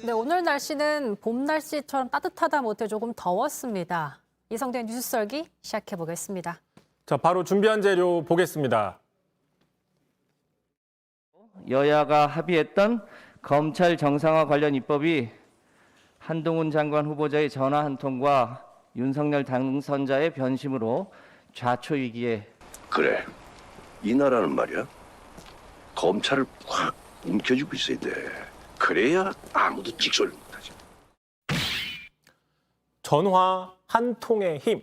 네, 오늘 날씨는 봄 날씨처럼 따뜻하다 못해 조금 더웠습니다. 이성대 뉴스 썰기 시작해 보겠습니다. 자, 바로 준비한 재료 보겠습니다. 여야가 합의했던 검찰 정상화 관련 입법이 한동훈 장관 후보자의 전화 한 통과 윤석열 당선자의 변심으로 좌초위기에 그래, 이 나라는 말이야 검찰을 확 움켜쥐고 있어야 돼. 그래야 아무도 찍소리를 못하지. 전화 한 통의 힘.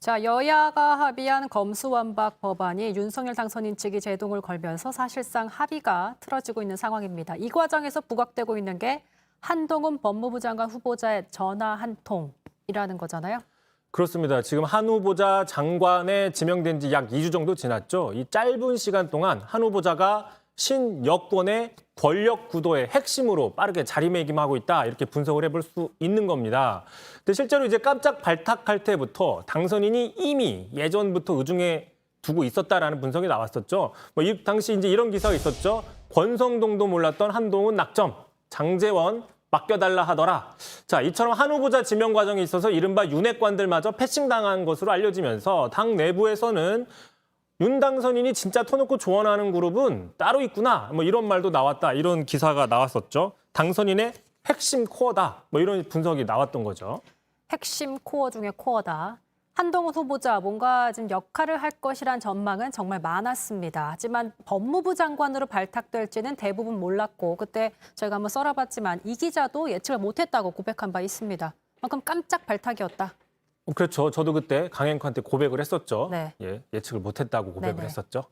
자, 여야가 합의한 검수완박 법안이 윤석열 당선인 측이 제동을 걸면서 사실상 합의가 틀어지고 있는 상황입니다. 이 과정에서 부각되고 있는 게 한동훈 법무부 장관 후보자의 전화 한 통이라는 거잖아요. 그렇습니다. 지금 한 후보자 장관에 지명된 지 약 2주 정도 지났죠. 이 짧은 시간 동안 한 후보자가 신여권의 권력 구도의 핵심으로 빠르게 자리매김하고 있다. 이렇게 분석을 해볼 수 있는 겁니다. 근데 실제로 이제 깜짝 발탁할 때부터 당선인이 이미 예전부터 의중에 두고 있었다라는 분석이 나왔었죠. 이 당시 이제 이런 기사가 있었죠. 권성동도 몰랐던 한동훈 낙점, 장제원 맡겨달라 하더라. 자, 이처럼 한 후보자 지명 과정에 있어서 이른바 윤핵관들마저 패싱당한 것으로 알려지면서 당 내부에서는 윤 당선인이 진짜 터놓고 조언하는 그룹은 따로 있구나. 이런 말도 나왔다. 이런 기사가 나왔었죠. 당선인의 핵심 코어다. 이런 분석이 나왔던 거죠. 핵심 코어 중에 코어다. 한동훈 후보자 뭔가 지금 역할을 할 것이란 전망은 정말 많았습니다. 하지만 법무부 장관으로 발탁될지는 대부분 몰랐고 그때 저희가 한번 썰어봤지만 이 기자도 예측을 못했다고 고백한 바 있습니다. 그만큼 깜짝 발탁이었다. 그렇죠. 저도 그때 강행커한테 고백을 했었죠. 네. 예측을 못했다고 고백을 네네. 했었죠.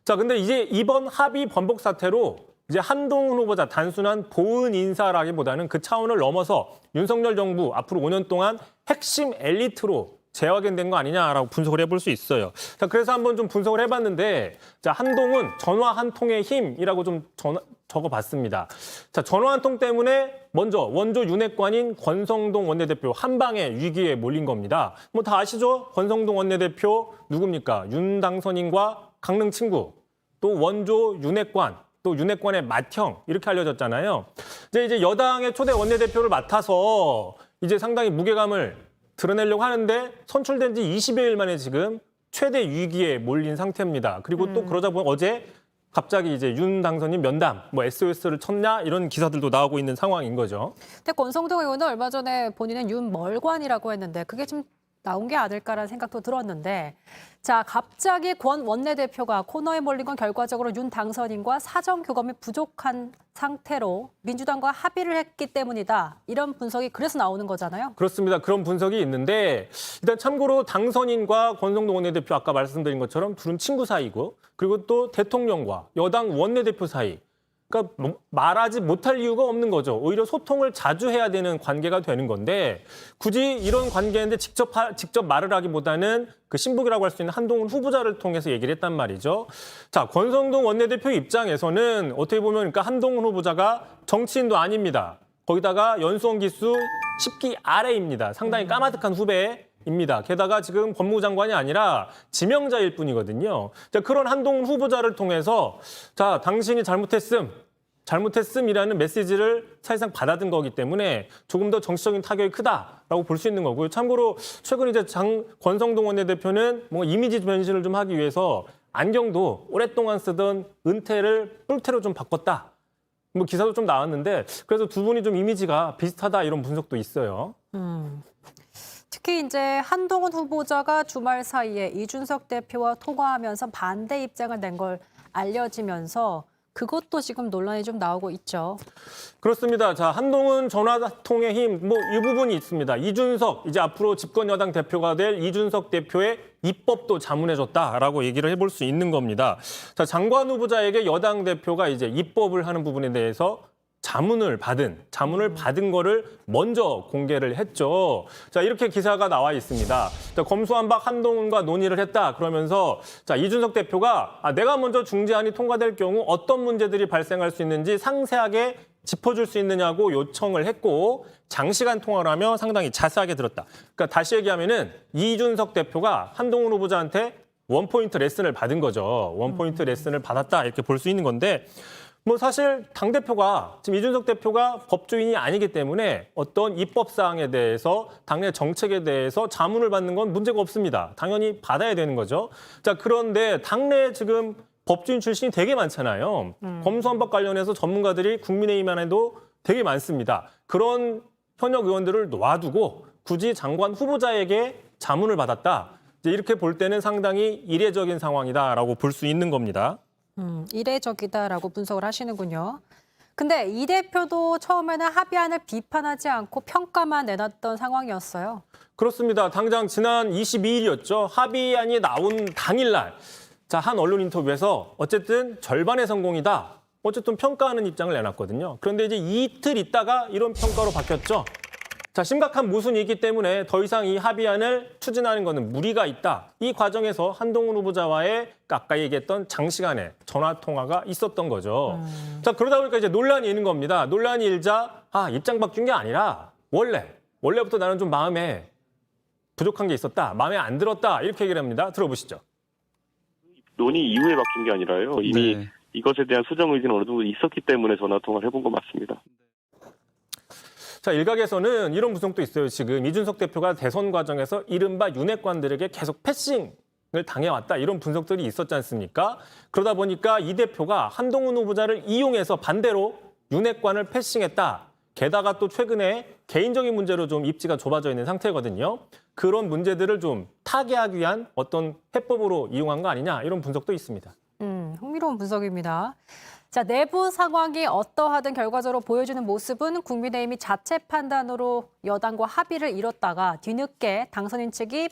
자, 근데 이제 이번 합의 번복 사태로 이제 한동훈 후보자 단순한 보은 인사라기보다는 그 차원을 넘어서 윤석열 정부 앞으로 5년 동안 핵심 엘리트로 재확인된 거 아니냐라고 분석을 해볼 수 있어요. 자, 그래서 한번 좀 분석을 해봤는데, 자, 한동훈 전화 한 통의 힘이라고 좀 적어봤습니다. 자, 전화 한 통 때문에 먼저 원조 윤핵관인 권성동 원내대표 한 방에 위기에 몰린 겁니다. 다 아시죠? 권성동 원내대표 누굽니까? 윤 당선인과 강릉 친구, 또 원조 윤핵관, 또 윤핵관의 맏형 이렇게 알려졌잖아요. 이제 여당의 초대 원내대표를 맡아서 이제 상당히 무게감을 드러내려고 하는데 선출된 지 20여일 만에 지금 최대 위기에 몰린 상태입니다. 그리고 또 그러자 보면 어제 갑자기 이제 윤 당선인 면담, SOS를 쳤냐 이런 기사들도 나오고 있는 상황인 거죠. 근데 권성동 의원은 얼마 전에 본인은 윤멀관이라고 했는데 그게 좀 나온 게 아닐까라는 생각도 들었는데 자, 갑자기 권 원내대표가 코너에 몰린 건 결과적으로 윤 당선인과 사정 교감이 부족한 상태로 민주당과 합의를 했기 때문이다. 이런 분석이 그래서 나오는 거잖아요. 그렇습니다. 그런 분석이 있는데 일단 참고로 당선인과 권성동 원내대표 아까 말씀드린 것처럼 둘은 친구 사이고 그리고 또 대통령과 여당 원내대표 사이. 그러니까 말하지 못할 이유가 없는 거죠. 오히려 소통을 자주 해야 되는 관계가 되는 건데 굳이 이런 관계인데 직접 말을 하기보다는 그 신복이라고 할 수 있는 한동훈 후보자를 통해서 얘기를 했단 말이죠. 자, 권성동 원내대표 입장에서는 어떻게 보면 그러니까 한동훈 후보자가 정치인도 아닙니다. 거기다가 연수원 기수 10기 아래입니다. 상당히 까마득한 후배입니다. 게다가 지금 법무부 장관이 아니라 지명자일 뿐이거든요. 자, 그런 한동훈 후보자를 통해서 자, 당신이 잘못했음이라는 메시지를 사실상 받아든 거기 때문에 조금 더 정치적인 타격이 크다라고 볼 수 있는 거고요. 참고로 최근 이제 권성동 원내대표는 이미지 변신을 좀 하기 위해서 안경도 오랫동안 쓰던 은퇴를 뿔테로 좀 바꿨다. 기사도 좀 나왔는데 그래서 두 분이 좀 이미지가 비슷하다 이런 분석도 있어요. 특히 이제 한동훈 후보자가 주말 사이에 이준석 대표와 통화하면서 반대 입장을 낸 걸 알려지면서 그것도 지금 논란이 좀 나오고 있죠. 그렇습니다. 자, 한동훈 전화통의 힘, 이 부분이 있습니다. 이준석, 이제 앞으로 집권 여당 대표가 될 이준석 대표의 입법도 자문해줬다라고 얘기를 해볼 수 있는 겁니다. 자, 장관 후보자에게 여당 대표가 이제 입법을 하는 부분에 대해서 자문을 받은 거를 먼저 공개를 했죠. 자, 이렇게 기사가 나와 있습니다. 자, 검수완박 한동훈과 논의를 했다. 그러면서 자, 이준석 대표가 내가 먼저 중재안이 통과될 경우 어떤 문제들이 발생할 수 있는지 상세하게 짚어줄 수 있느냐고 요청을 했고 장시간 통화를 하며 상당히 자세하게 들었다. 그러니까 다시 얘기하면은 이준석 대표가 한동훈 후보자한테 원포인트 레슨을 받은 거죠. 원포인트 레슨을 받았다 이렇게 볼 수 있는 건데 뭐 사실 당대표가 지금 이준석 대표가 법조인이 아니기 때문에 어떤 입법 사항에 대해서 당내 정책에 대해서 자문을 받는 건 문제가 없습니다. 당연히 받아야 되는 거죠. 자, 그런데 당내에 지금 법조인 출신이 되게 많잖아요. 검수완박 관련해서 전문가들이 국민의힘 안에도 되게 많습니다. 그런 현역 의원들을 놔두고 굳이 장관 후보자에게 자문을 받았다. 이제 이렇게 볼 때는 상당히 이례적인 상황이다라고 볼 수 있는 겁니다. 이례적이다라고 분석을 하시는군요. 근데 이 대표도 처음에는 합의안을 비판하지 않고 평가만 내놨던 상황이었어요. 그렇습니다. 당장 지난 22일이었죠. 합의안이 나온 당일날 자, 한 언론 인터뷰에서 어쨌든 절반의 성공이다. 어쨌든 평가하는 입장을 내놨거든요. 그런데 이제 이틀 있다가 이런 평가로 바뀌었죠. 자, 심각한 모순이 있기 때문에 더 이상 이 합의안을 추진하는 것은 무리가 있다. 이 과정에서 한동훈 후보자와의 아까 얘기했던 장시간의 전화 통화가 있었던 거죠. 자, 그러다 보니까 이제 논란이 있는 겁니다. 논란이 일자 입장 바뀐 게 아니라 원래부터 나는 좀 마음에 부족한 게 있었다. 마음에 안 들었다. 이렇게 얘기를 합니다. 들어보시죠. 논의 이후에 바뀐 게 아니라요. 이미 네. 이것에 대한 수정 의지는 어느 정도 있었기 때문에 전화 통화를 해본 거 맞습니다. 자, 일각에서는 이런 분석도 있어요. 지금 이준석 대표가 대선 과정에서 이른바 윤핵관들에게 계속 패싱을 당해왔다. 이런 분석들이 있었지 않습니까? 그러다 보니까 이 대표가 한동훈 후보자를 이용해서 반대로 윤핵관을 패싱했다. 게다가 또 최근에 개인적인 문제로 좀 입지가 좁아져 있는 상태거든요. 그런 문제들을 좀 타개하기 위한 어떤 해법으로 이용한 거 아니냐. 이런 분석도 있습니다. 흥미로운 분석입니다. 자, 내부 상황이 어떠하든 결과적으로 보여주는 모습은 국민의힘이 자체 판단으로 여당과 합의를 이뤘다가 뒤늦게 당선인 측이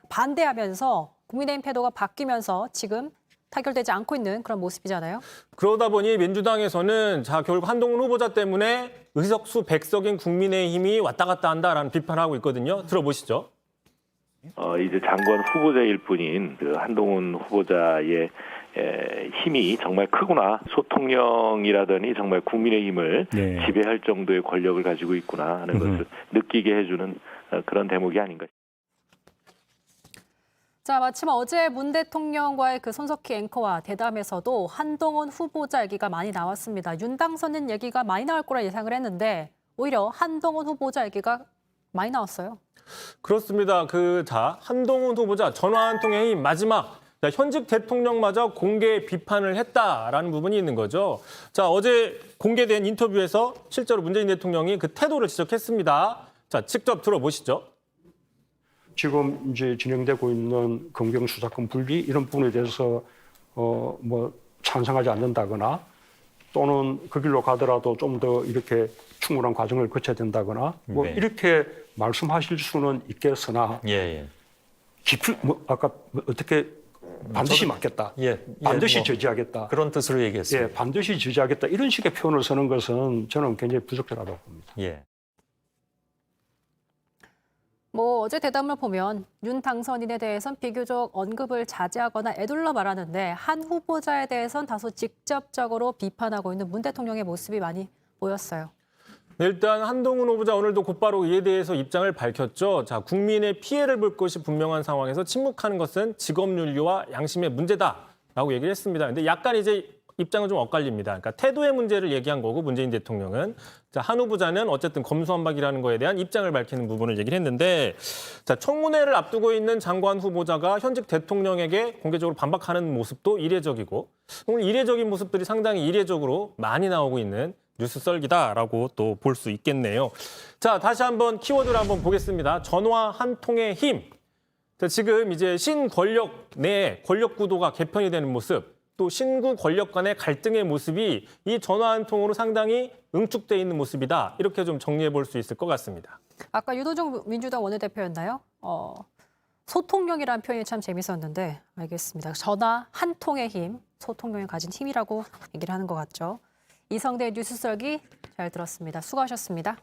반대하면서 국민의힘 태도가 바뀌면서 지금 타결되지 않고 있는 그런 모습이잖아요. 그러다 보니 민주당에서는 자, 결국 한동훈 후보자 때문에 의석수 100석인 국민의힘이 왔다 갔다 한다라는 비판을 하고 있거든요. 들어보시죠. 이제 장관 후보자일 뿐인 그 한동훈 후보자의 힘이 정말 크구나. 소통령이라더니 정말 국민의힘을 네. 지배할 정도의 권력을 가지고 있구나 하는 것을 느끼게 해주는 그런 대목이 아닌가. 자, 마침 어제 문 대통령과의 그 손석희 앵커와 대담에서도 한동훈 후보자 얘기가 많이 나왔습니다. 윤 당선인 얘기가 많이 나올 거라 예상을 했는데 오히려 한동훈 후보자 얘기가 많이 나왔어요. 그렇습니다. 한동훈 후보자 전화 한 통의 마지막 현직 대통령마저 공개 비판을 했다라는 부분이 있는 거죠. 자, 어제 공개된 인터뷰에서 실제로 문재인 대통령이 그 태도를 지적했습니다. 자, 직접 들어보시죠. 지금 이제 진행되고 있는 검경 수사권 분리 이런 부분에 대해서 뭐 찬성하지 않는다거나 또는 그 길로 가더라도 좀 더 이렇게 충분한 과정을 거쳐야 된다거나 뭐 네. 이렇게 말씀하실 수는 있겠으나 예. 아까 어떻게 반드시 막겠다. 반드시 뭐 저지하겠다. 그런 뜻으로 얘기했습니다. 예, 반드시 저지하겠다. 이런 식의 표현을 쓰는 것은 저는 굉장히 부적절하다고 봅니다. 예. 뭐 어제 대담을 보면 윤 당선인에 대해선 비교적 언급을 자제하거나 애둘러 말하는데 한 후보자에 대해선 다소 직접적으로 비판하고 있는 문 대통령의 모습이 많이 보였어요. 일단 한동훈 후보자 오늘도 곧바로 이에 대해서 입장을 밝혔죠. 자, 국민의 피해를 볼 것이 분명한 상황에서 침묵하는 것은 직업윤리와 양심의 문제다라고 얘기를 했습니다. 근데 약간 이제 입장은 좀 엇갈립니다. 그러니까 태도의 문제를 얘기한 거고 문재인 대통령은 자, 한 후보자는 어쨌든 검수완박이라는 거에 대한 입장을 밝히는 부분을 얘기를 했는데 자, 청문회를 앞두고 있는 장관 후보자가 현직 대통령에게 공개적으로 반박하는 모습도 이례적이고 오늘 이례적인 모습들이 상당히 이례적으로 많이 나오고 있는 뉴스 썰기다라고 또 볼 수 있겠네요. 자, 다시 한번 키워드를 한번 보겠습니다. 전화 한 통의 힘. 자, 지금 이제 신권력 내 권력 구도가 개편이 되는 모습, 또 신구 권력 간의 갈등의 모습이 이 전화 한 통으로 상당히 응축돼 있는 모습이다. 이렇게 좀 정리해 볼 수 있을 것 같습니다. 아까 유도정 민주당 원내대표였나요? 소통력이라는 표현이 참 재밌었는데 알겠습니다. 전화 한 통의 힘, 소통력이 가진 힘이라고 얘기를 하는 것 같죠. 이성대 뉴스 썰기 잘 들었습니다. 수고하셨습니다.